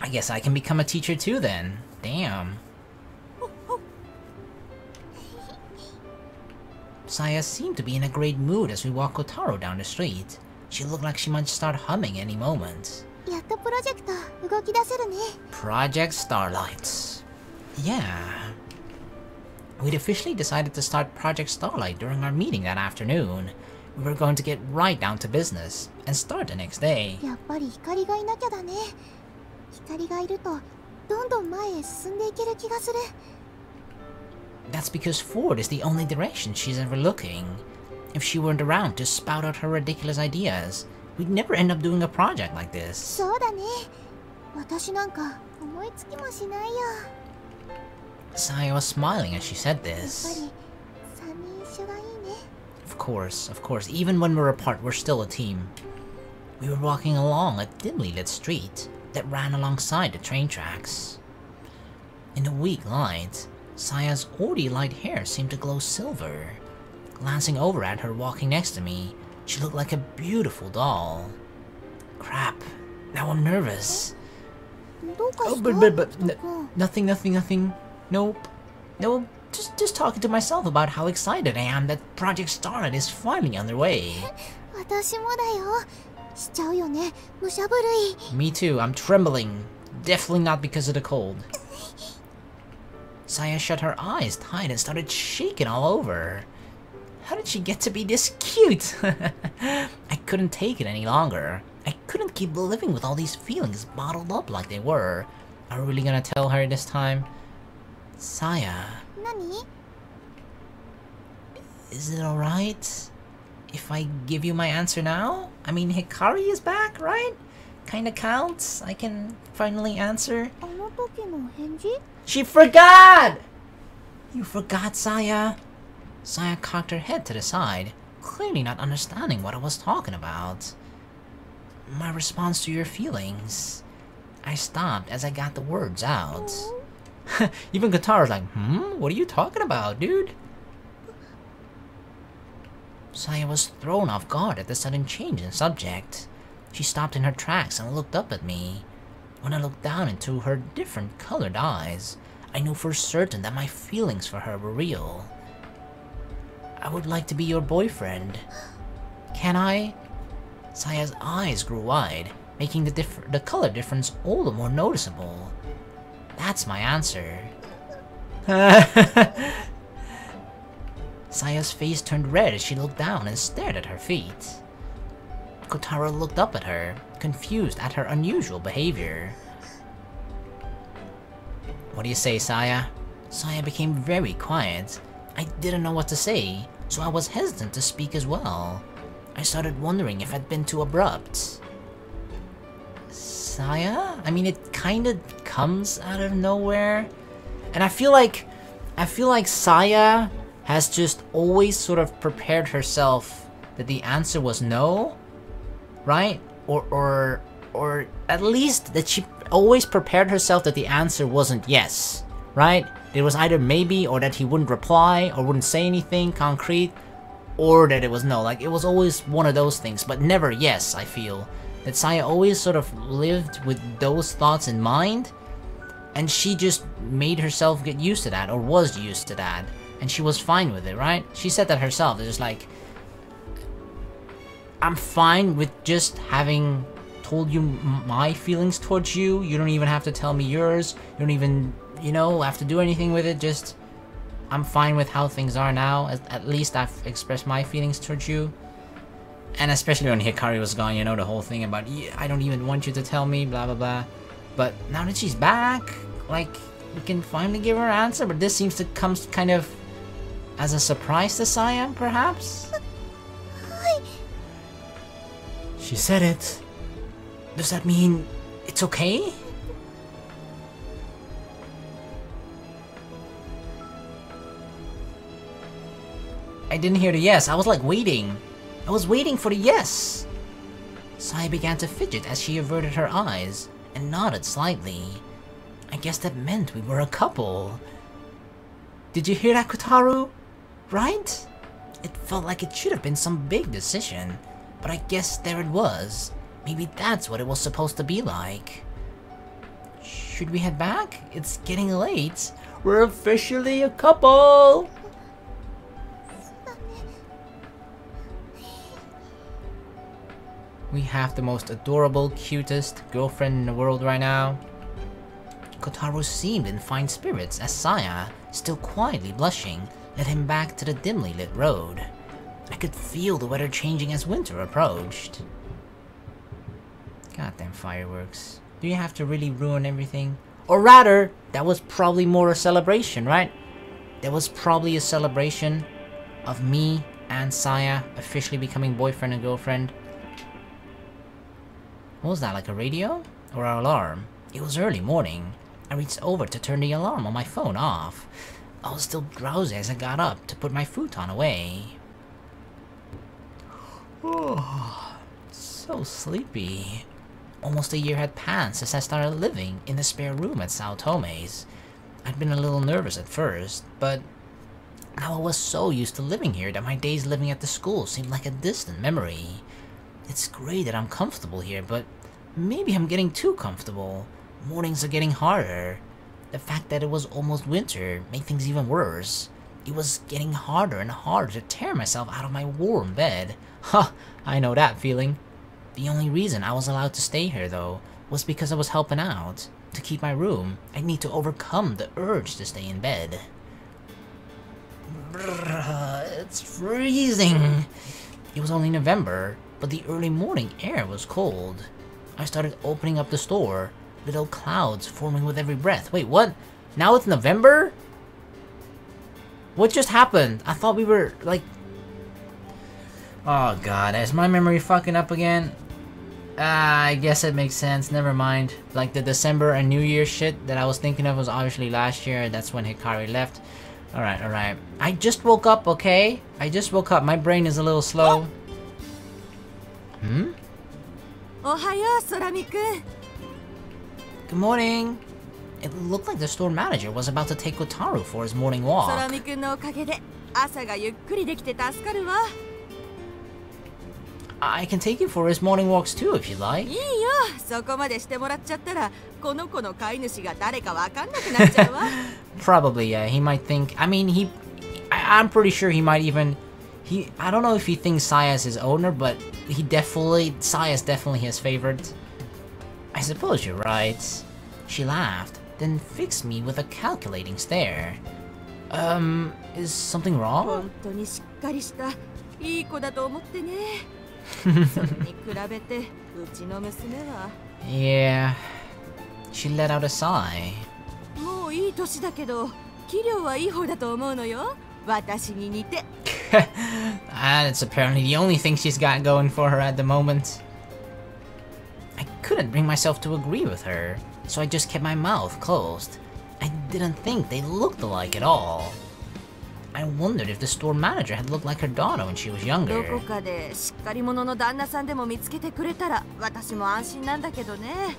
I guess I can become a teacher too then. Damn. Saya seemed to be in a great mood as we walked Kotaro down the street. She looked like she might start humming any moment. やっとプロジェクト動き出せるね。 Project Starlight. Yeah. We'd officially decided to start Project Starlight during our meeting that afternoon. We were going to get right down to business and start the next day. やっぱり光がいなきゃだね。光がいるとどんどん前へ進んでいける気がする。 That's because forward is the only direction she's ever looking. If she weren't around to spout out her ridiculous ideas, we'd never end up doing a project like this. そうだね。私なんか思いつきもしないよ。 Saya was smiling as she said やっぱ this. り三人一緒がいいね。 Of course, even when we're apart, we're still a team. We were walking along a dimly lit street that ran alongside the train tracks. In the weak light, Saya's already light hair seemed to glow silver. Glancing over at her walking next to me, she looked like a beautiful doll. Crap, now I'm nervous. どうか Oh, した？ nothing. Nope. Just talking to myself about how excited I am that Project Starlight is finally underway. 私もだよ。しちゃうよね。武者震い。 Me too, I'm trembling. Definitely not because of the cold. Saya shut her eyes tight and started shaking all over. How did she get to be this cute? I couldn't take it any longer. I couldn't keep living with all these feelings bottled up like they were. Are we really gonna tell her this time? Saya, 何？ is it alright if I give you my answer now? I mean, Hikari is back, right? Kinda counts. I can finally answer. あの時の返事？ She forgot! You forgot, Saya. Saya cocked her head to the side, clearly not understanding what I was talking about. My response to your feelings. I stopped as I got the words out. Even Kotaro's like, what are you talking about, dude? Saya was thrown off guard at the sudden change in subject. She stopped in her tracks and looked up at me. When I looked down into her different colored eyes, I knew for certain that my feelings for her were real. I would like to be your boyfriend. Can I? Saya's eyes grew wide, making the color difference all the more noticeable. That's my answer. Saya's face turned red as she looked down and stared at her feet. Kotaro looked up at her, confused at her unusual behavior. What do you say, Saya? Saya became very quiet. I didn't know what to say, so I was hesitant to speak as well. I started wondering if I'd been too abrupt. Saya? I mean, it kinda comes out of nowhere. And I feel like Saya has just always sort of prepared herself that the answer was no, right? Or at least that she always prepared herself that the answer wasn't yes, right? It was either maybe, or that he wouldn't reply, or wouldn't say anything concrete, or that it was no. Like, it was always one of those things, but never yes, I feel. That Saya always sort of lived with those thoughts in mind, and she just made herself get used to that, or was used to that, and she was fine with it, right? She said that herself. It's just like, I'm fine with just having told you my feelings towards you. You don't even have to tell me yours. You don't even, you know, have to do anything with it. Just, I'm fine with how things are now. At least I've expressed my feelings towards you. And especially when Hikari was gone, you know, the whole thing about, I don't even want you to tell me, blah, blah, blah. But now that she's back, like, we can finally give her an answer. But this seems to come kind of as a surprise to Saya, perhaps? She said it. Does that mean it's okay? I didn't hear the yes. I was like waiting. I was waiting for the yes. Saya began to fidget as she averted her eyes and nodded slightly. I guess that meant we were a couple. Did you hear that, Kotaro? Right? It felt like it should have been some big decision, but I guess there it was. Maybe that's what it was supposed to be like. Should we head back? It's getting late. We're officially a couple! We have the most adorable, cutest girlfriend in the world right now. Kotaro seemed in fine spirits as Saya, still quietly blushing, led him back to the dimly lit road. I could feel the weather changing as winter approached. Goddamn fireworks. Do you have to really ruin everything? Or rather, that was probably more a celebration, right? That was probably a celebration of me and Saya officially becoming boyfriend and girlfriend. What was that, like a radio? Or an alarm? It was early morning. I reached over to turn the alarm on my phone off. I was still drowsy as I got up to put my futon away. Oh, so sleepy. Almost a year had passed since I started living in the spare room at Sao Tome's. I'd been a little nervous at first, but now I was so used to living here that my days living at the school seemed like a distant memory. It's great that I'm comfortable here, but maybe I'm getting too comfortable. Mornings are getting harder. The fact that it was almost winter made things even worse. It was getting harder and harder to tear myself out of my warm bed. Ha! I know that feeling. The only reason I was allowed to stay here, though, was because I was helping out. To keep my room, I need to overcome the urge to stay in bed. Brrr, it's freezing! It was only November, but the early morning air was cold. I started opening up the store, little clouds forming with every breath. Wait, what? Now it's November? What just happened? I thought we were, like... Oh god, is my memory fucking up again? I guess it makes sense, never mind. Like the December and New Year shit that I was thinking of was obviously last year, that's when Hikari left. Alright, alright. I just woke up, okay? I just woke up, my brain is a little slow. Hmm? Ohayo, Sorami-kun. Good morning. It looked like the store manager was about to take Kotaro for his morning walk. Sorami-kun no okage de asa ga yukkuri dekite tasukaru wa. I can take you for his morning walks too if you like. いいよ、そこまでしてもらっちゃったら、この子の飼い主が誰かわかんなくなっちゃうわ。Probably, yeah. He might think. I mean, I'm pretty sure he might even. I don't know if he thinks Saya's his owner, but Saya's definitely his favorite. I suppose you're right. She laughed, then fixed me with a calculating stare. Is something wrong? 本当にしっかりしたいい子だと思ってね。それに比べてうちの娘は。Yeah. She let out a sigh. もういい年だけど、器量はいい方だと思うのよ。私に似て。And it's apparently the only thing she's got going for her at the moment. I couldn't bring myself to agree with her, so I just kept my mouth closed. I didn't think they looked alike at all. I wondered if the store manager had looked like her daughter when she was ど younger. こかでしっかり者の旦那さんでも見つけてくれたら私も安心なんだけどね。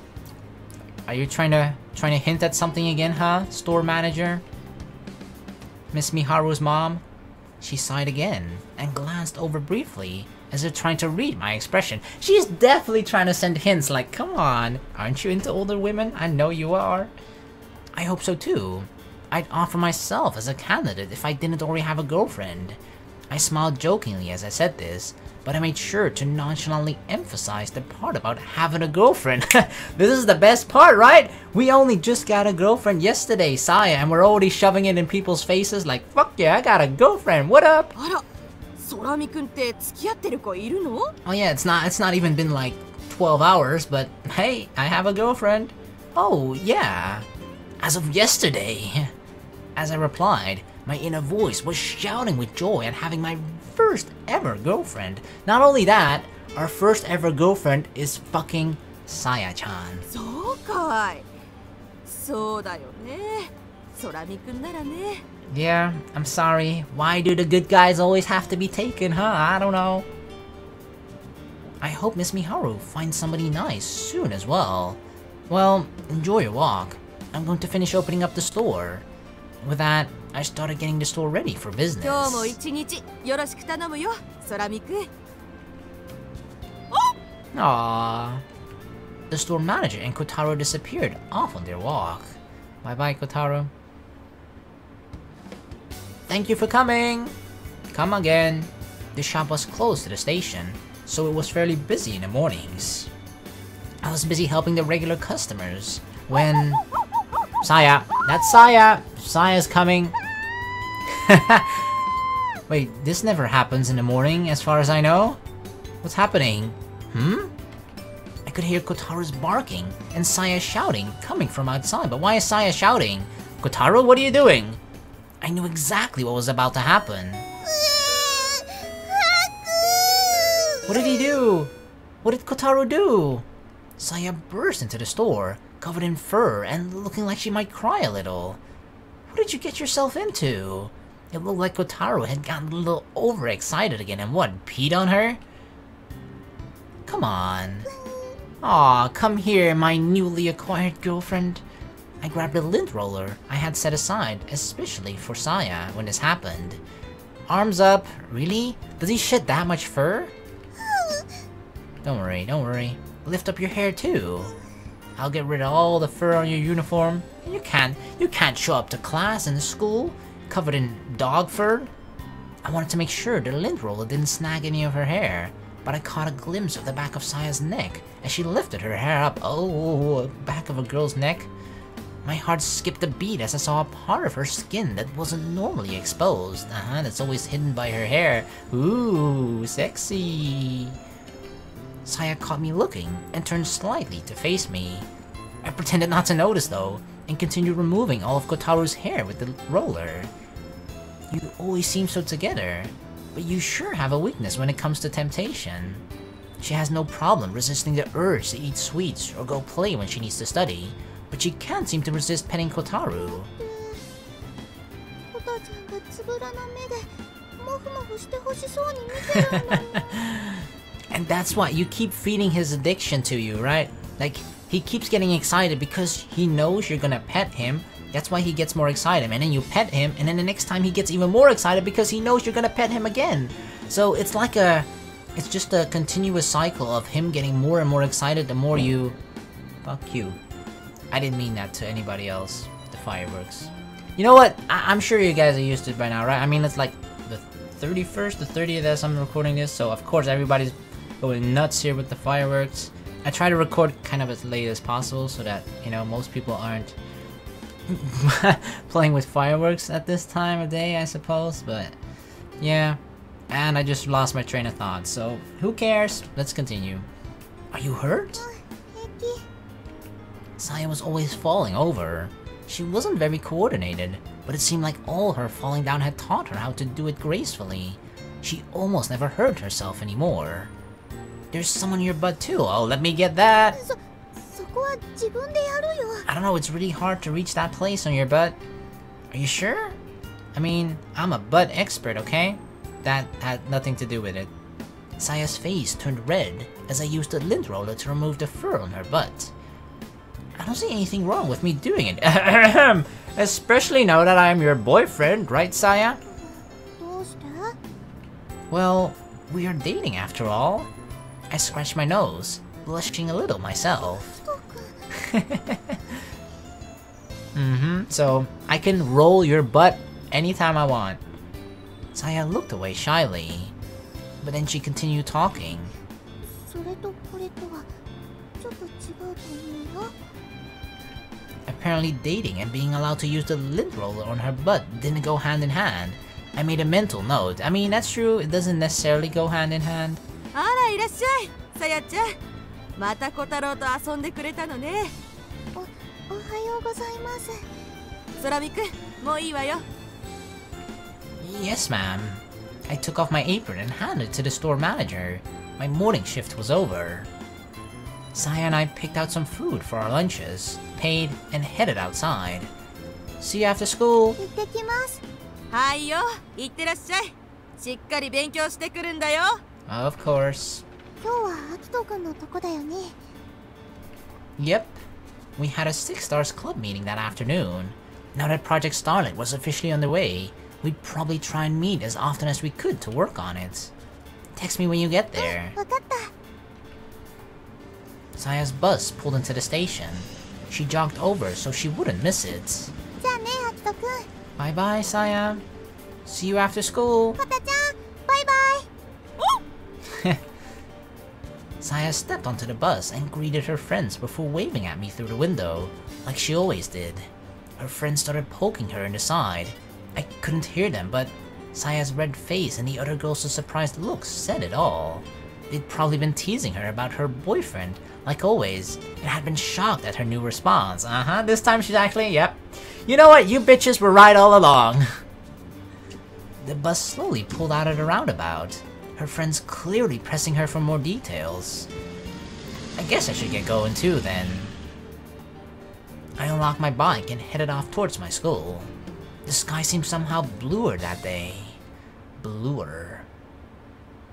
Are you trying to hint at something again, huh, store manager? Miss Miharu's mom? She sighed again and glanced over briefly, as if trying to read my expression. She's definitely trying to send hints like, come on, aren't you into older women? I know you are. I hope so too. I'd offer myself as a candidate if I didn't already have a girlfriend. I smiled jokingly as I said this, but I made sure to nonchalantly emphasize the part about having a girlfriend. This is the best part, right? We only just got a girlfriend yesterday, Saya, and we're already shoving it in people's faces like, fuck yeah, I got a girlfriend, what up? あら、空見くんって付き合ってる子いるの？ Oh yeah, it's not even been like 12 hours, but hey, I have a girlfriend. Oh yeah, as of yesterday. As I replied, my inner voice was shouting with joy at having my first ever girlfriend. Not only that, our first ever girlfriend is fucking Saya-chan. そうかい。そうだよね。空見くんならね。Yeah, I'm sorry. Why do the good guys always have to be taken, huh? I don't know. I hope Miss Miharu finds somebody nice soon as well. Well, enjoy your walk. I'm going to finish opening up the store. With that, I started getting the store ready for business. 今日も一日よろしく頼むよ、空見くん。 Aww. The store manager and Kotaro disappeared off on their walk. Bye bye, Kotaro. Thank you for coming! Come again. The shop was close to the station. so it was fairly busy in the mornings. I was busy helping the regular customers when... Saya! That's Saya! Saya's coming! Wait, this never happens in the morning as far as I know? What's happening? I could hear Kotaro's barking and Saya shouting coming from outside, but why is Saya shouting? Kotaro, what are you doing? I knew exactly what was about to happen. What did he do? What did Kotaro do? Saya burst into the store, covered in fur and looking like she might cry a little. What did you get yourself into? It looked like Kotaro had gotten a little overexcited again and what, peed on her? Come on. Aw, come here, my newly acquired girlfriend. I grabbed a lint roller I had set aside, especially for Saya when this happened. Arms up, really? Does he shed that much fur? Don't worry, don't worry. Lift up your hair too. I'll get rid of all the fur on your uniform. You can't show up to class in school covered in dog fur. I wanted to make sure the lint roller didn't snag any of her hair, but I caught a glimpse of the back of Saya's neck as she lifted her hair up. Oh, back of a girl's neck. My heart skipped a beat as I saw a part of her skin that wasn't normally exposed. That's always hidden by her hair. Ooh, sexy. Saya caught me looking and turned slightly to face me. I pretended not to notice though, and continued removing all of Kotaro's hair with the roller. You always seem so together, but you sure have a weakness when it comes to temptation. She has no problem resisting the urge to eat sweets or go play when she needs to study, but she can't seem to resist petting Kotaro. And that's why you keep feeding his addiction to you, right? Like, he keeps getting excited because he knows you're gonna pet him. That's why he gets more excited, and then you pet him, and then the next time he gets even more excited because he knows you're gonna pet him again. So it's like it's just a continuous cycle of him getting more and more excited the more you... Fuck you. I didn't mean that to anybody else. The fireworks. You know what? I'm sure you guys are used to it by now, right? I mean, it's like the 31st, the 30th as I'm recording this, so of course everybody's going nuts here with the fireworks. I try to record kind of as late as possible so that, you know, most people aren't playing with fireworks at this time of day, I suppose, but yeah. And I just lost my train of thought, so who cares? Let's continue. Are you hurt? Saya was always falling over. She wasn't very coordinated, but it seemed like all her falling down had taught her how to do it gracefully. She almost never hurt herself anymore. There's some on your butt too. Oh, let me get that. I don't know, it's really hard to reach that place on your butt. Are you sure? I mean, I'm a butt expert, okay? That had nothing to do with it. Saya's face turned red as I used the lint roller to remove the fur on her butt. I don't see anything wrong with me doing it. Especially now that I am your boyfriend, right, Saya? Well, we are dating after all. I scratched my nose, blushing a little myself. So I can roll your butt anytime I want. Saya looked away shyly, but then she continued talking. Apparently dating and being allowed to use the lint roller on her butt didn't go hand in hand. I made a mental note. I mean, that's true, it doesn't necessarily go hand in hand. Yes, ma'am. I took off my apron and handed it to the store manager. My morning shift was over. Saya and I picked out some food for our lunches, paid, and headed outside. See you after school. Of course. Yep. We had a Six Stars Club meeting that afternoon. Now that Project Starlight was officially underway, we'd probably try and meet as often as we could to work on it. Text me when you get there. Saya's bus pulled into the station. She jogged over so she wouldn't miss it. Bye-bye, Saya. See you after school. Saya stepped onto the bus and greeted her friends before waving at me through the window, like she always did. Her friends started poking her in the side. I couldn't hear them, but Saya's red face and the other girls' surprised looks said it all. They'd probably been teasing her about her boyfriend, like always, and had been shocked at her new response. This time she's actually, yep. You know what, you bitches were right all along. The bus slowly pulled out of the roundabout, her friends clearly pressing her for more details. I guess I should get going too, then. I unlocked my bike and headed off towards my school. The sky seemed somehow bluer that day. Bluer.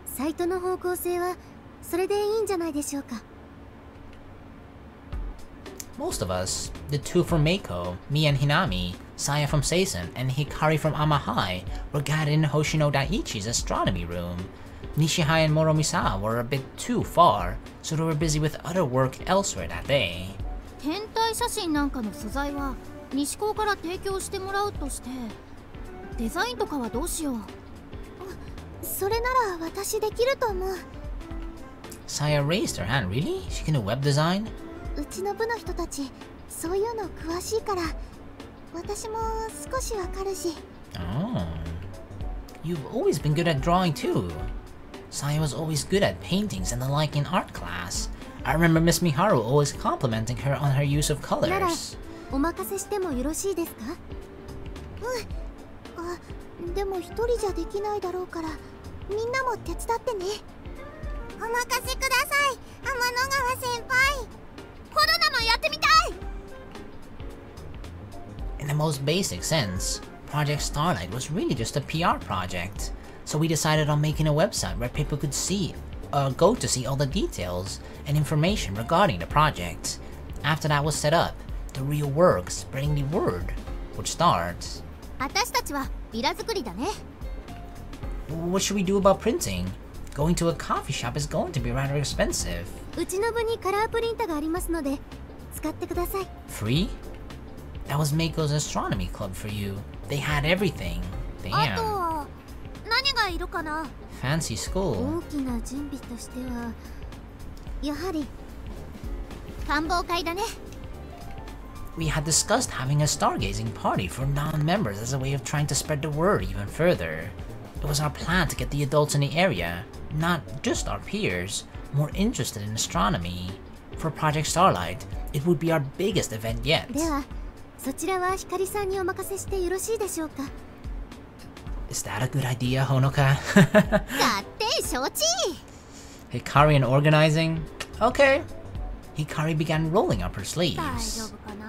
サイトの方向性はそれでいいんじゃないでしょうか。 Most of us, the two from Meiko, me and Hinami, Saya from Seisen, and Hikari from Amahai, were gathered in Hoshino Daiichi's astronomy room. Nishihai and Moromisawa were a bit too far, so they were busy with other work elsewhere that day. 天体写真なんかの素材は西高から提供してもらうとして、デザインとかはどうしよう。それなら私できると思う。 Saya raised her hand. Really? She can do web design? うちの部の人たちそういうの詳しいから私も少しわかるし。 Oh. You've always been good at drawing too. Saya was always good at paintings and the like in art class. I remember Miss Miharu always complimenting her on her use of colors. ならお任せしてもよろしいですか？でも一人じゃできないだろうからみんなも手伝ってね。お任せください、天の川先輩。コロナもやってみたい。 In the most basic sense, Project Starlight was really just a PR project. So we decided on making a website where people could go to see all the details and information regarding the project. After that was set up, the real work, spreading the word, would start. 私たちはビラ作りだね。 What should we do about printing? Going to a coffee shop is going to be rather expensive. うちの部にカラープリンタがありますので使ってください。 Free? That was Meiko's astronomy club for you. They had everything. あと Damn. は何がいるかな。 Fancy school. 大きな準備としてはやはり観望会だね。 We had discussed having a stargazing party for non-members as a way of trying to spread the word even further. It was our plan to get the adults in the area, not just our peers, more interested in astronomy. For Project Starlight, it would be our biggest event yet. ではそちらはひかりさんにお任せしてよろしいでしょうか。 Is that a good idea, Honoka? だって承知。 Hikari and organizing? Okay. Hikari began rolling up her 大丈 sleeves. 夫かな。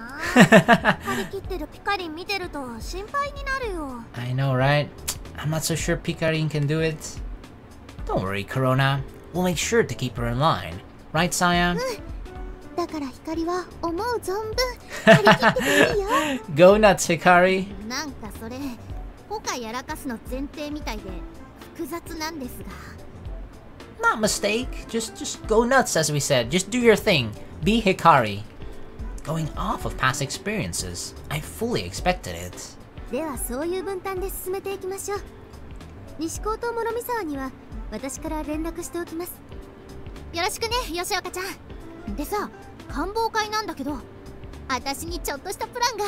張り切ってるピカリン見てると心配になるよ。 I know, right? I'm not so sure Pikarin can do it. Don't worry, Corona. We'll make sure to keep her in line. Right, Saya? だからひかりは思う存分張り切ってていいよ。 Go nuts, Hikari. なんかそれポカやらかすの前提みたいで複雑なんですが。 Not mistake. Just go nuts, as we said. Just do your thing. Be Hikari. Going off of past experiences, I fully expected it. ではそういう分担で進めていきましょう。西高と諸見沢には私から連絡しておきます。よろしくね、吉岡ちゃん。でさ、観望会なんだけど、私にちょっとしたプランが。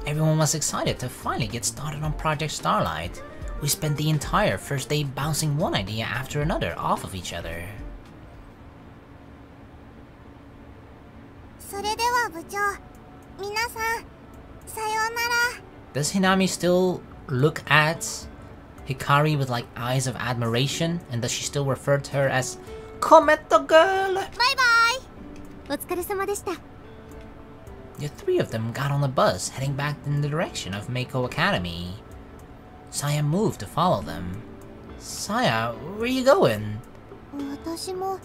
Everyone was excited to finally get started on Project Starlight. We spent the entire first day bouncing one idea after another off of each other. それでは部長、皆さん、さようなら。 Does Hinami still look at Hikari with like eyes of admiration? And does she still refer to her as Kometo Girl? バイバイ。お疲れ様でした。 The three of them got on the bus, heading back in the direction of Meiko Academy. Saya moved to follow them. Saya, where are you going? 私も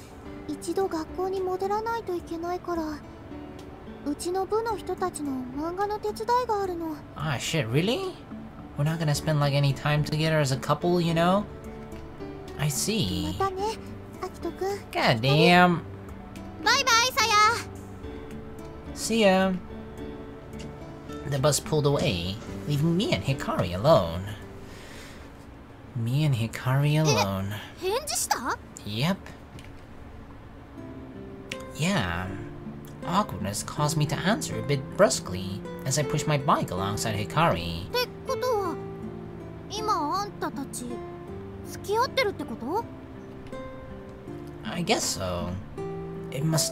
一度学校に戻らないといけないから、うちの部の人たちの漫画の手伝いがあるの。 Ah, shit, really? We're not gonna spend like any time together as a couple, you know? I ま see. たね、アキトくん。 God damn. バイバイ、さや。 See ya. The bus pulled away, leaving me and Hikari alone. Me and Hikari alone. 返事した？ Yep. Yeah. Awkwardness caused me to answer a bit brusquely as I pushed my bike alongside Hikari. ってことは今あんたたち付き合ってるってこと？ I guess so.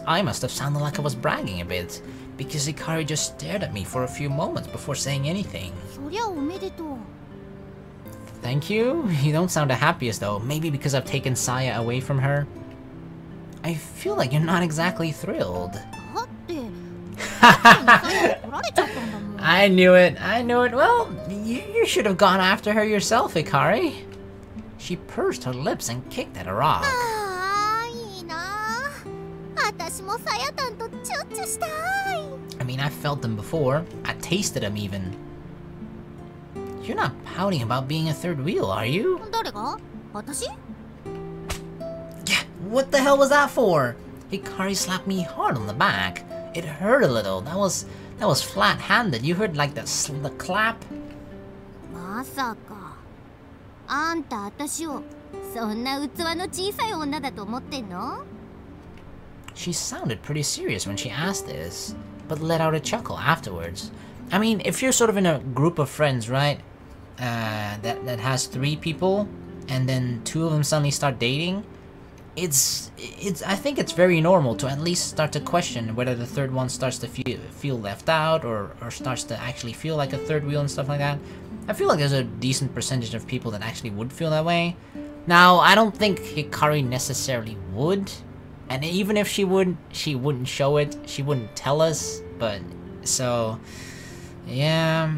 I must have sounded like I was bragging a bit, because Hikari just stared at me for a few moments before saying anything. そりゃおめでとう。 Thank you? You don't sound the happiest though, maybe because I've taken Saya away from her? I feel like you're not exactly thrilled. だって取られちゃったんだもん。 I knew it. Well, you should have gone after her yourself, Hikari. She pursed her lips and kicked at a rock. ああいいな。私もさやたんとチュッチュしたい。 I mean, I've felt them before. I tasted them even. You're not pouting about being a third wheel, are you? 誰が？私？ Yeah, what the hell was that for? Hikari slapped me hard on the back. It hurt a little. That was flat-handed. You heard like the clap? まさか。あんた私をそんな器の小さい女だと思ってんの？ She sounded pretty serious when she asked this, but let out a chuckle afterwards. I mean, if you're sort of in a group of friends, right? That has 3 people, and then 2 of them suddenly start dating, I think it's very normal to at least start to question whether the third one starts to feel left out or starts to actually feel like a third wheel and stuff like that. I feel like there's a decent percentage of people that actually would feel that way. Now, I don't think Hikari necessarily would, and even if she would, she wouldn't show it, she wouldn't tell us, but so yeah.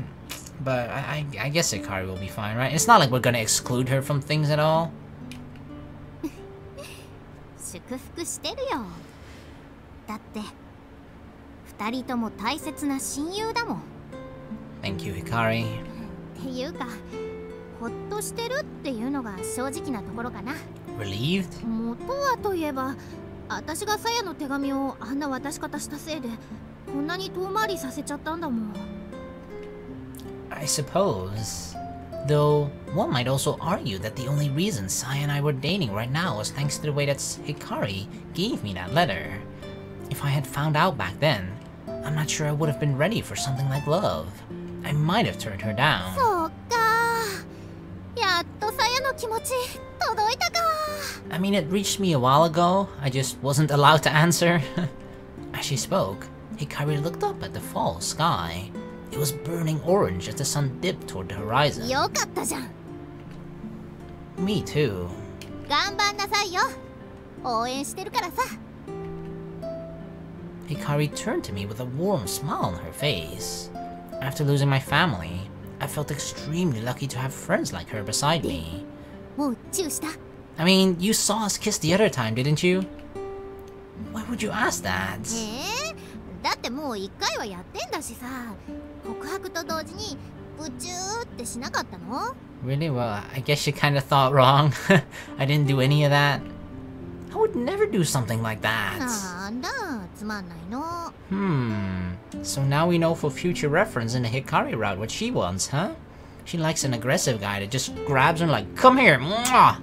But I guess Hikari will be fine, right? It's not like we're gonna exclude her from things at all. 祝福してるよ。だって2人とも大切な親友だもん。 Thank you, Hikari. っていうか、ほっとしてるっていうのが正直なところかな。 Relieved? 元はといえば、私がさやの手紙をあんな渡し方したせいで、こんなに遠回りさせちゃったんだもん。 I suppose. Though, one might also argue that the only reason Saya and I were dating right now was thanks to the way that Hikari gave me that letter. If I had found out back then, I'm not sure I would have been ready for something like love. I might have turned her down. そうか。やっとさやの気持ち届いたか。 I mean, it reached me a while ago. I just wasn't allowed to answer. As she spoke, Hikari looked up at the fall sky. It was burning orange as the sun dipped toward the horizon. よかったじゃん。 Me too. 頑張んなさいよ。応援してるからさ。 Hikari turned to me with a warm smile on her face. After losing my family, I felt extremely lucky to have friends like her beside me. もうチューした？ I mean, you saw us kiss the other time, didn't you? Why would you ask that? だってもう1回はやってんだしさ。告白と同時にブチューってしなかったの？ Really? Well, I guess you kinda thought wrong. I didn't do any of that. I would never do something like that. なんだ、つまんないの。 So now we know for future reference in the Hikari route what she wants, huh? She likes an aggressive guy that just grabs her like, come here, mwah!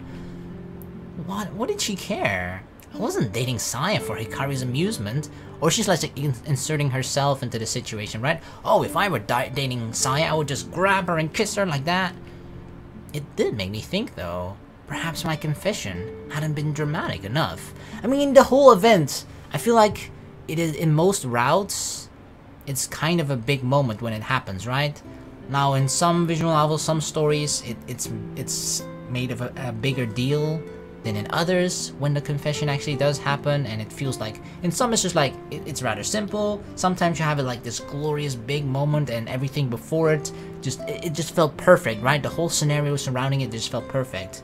What did she care? I wasn't dating Saya for Hikari's amusement, or she's like inserting herself into the situation, right? Oh, if I were dating Saya, I would just grab her and kiss her like that. It did make me think, though. Perhaps my confession hadn't been dramatic enough. I mean, the whole event, I feel like it is in most routes, it's kind of a big moment when it happens, right? Now, in some visual novels, some stories, it's made of a bigger deal than in others when the confession actually does happen, and it feels like in some it's just like it's rather simple. Sometimes you have it like this glorious big moment, and everything before it just felt perfect, right? The whole scenario surrounding it just felt perfect.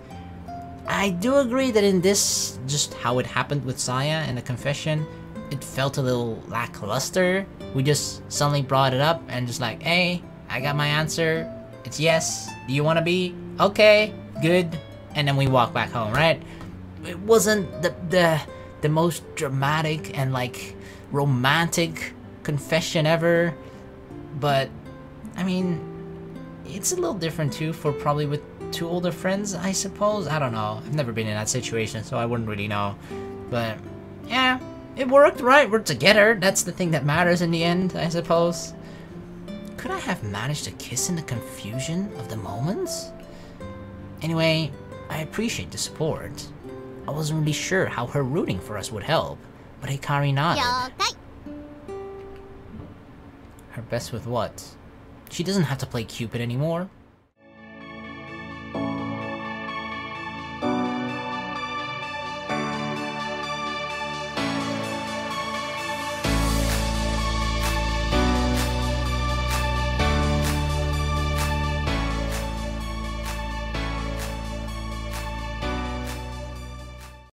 I do agree that in this, just how it happened with Saya and the confession, it felt a little lackluster. We just suddenly brought it up and just like, hey, I got my answer. It's yes. Do you want to be? Okay, good. And then we walk back home, right? It wasn't the most dramatic and like romantic confession ever, but I mean, it's a little different too for probably with 2 older friends, I suppose. I don't know. I've never been in that situation, so I wouldn't really know. But yeah, It worked, right? We're together. That's the thing that matters in the end, I suppose. Could I have managed to kiss in the confusion of the moments? Anyway, I appreciate the support. I wasn't really sure how her rooting for us would help, but Hikari nodded. Her best with what? She doesn't have to play Cupid anymore.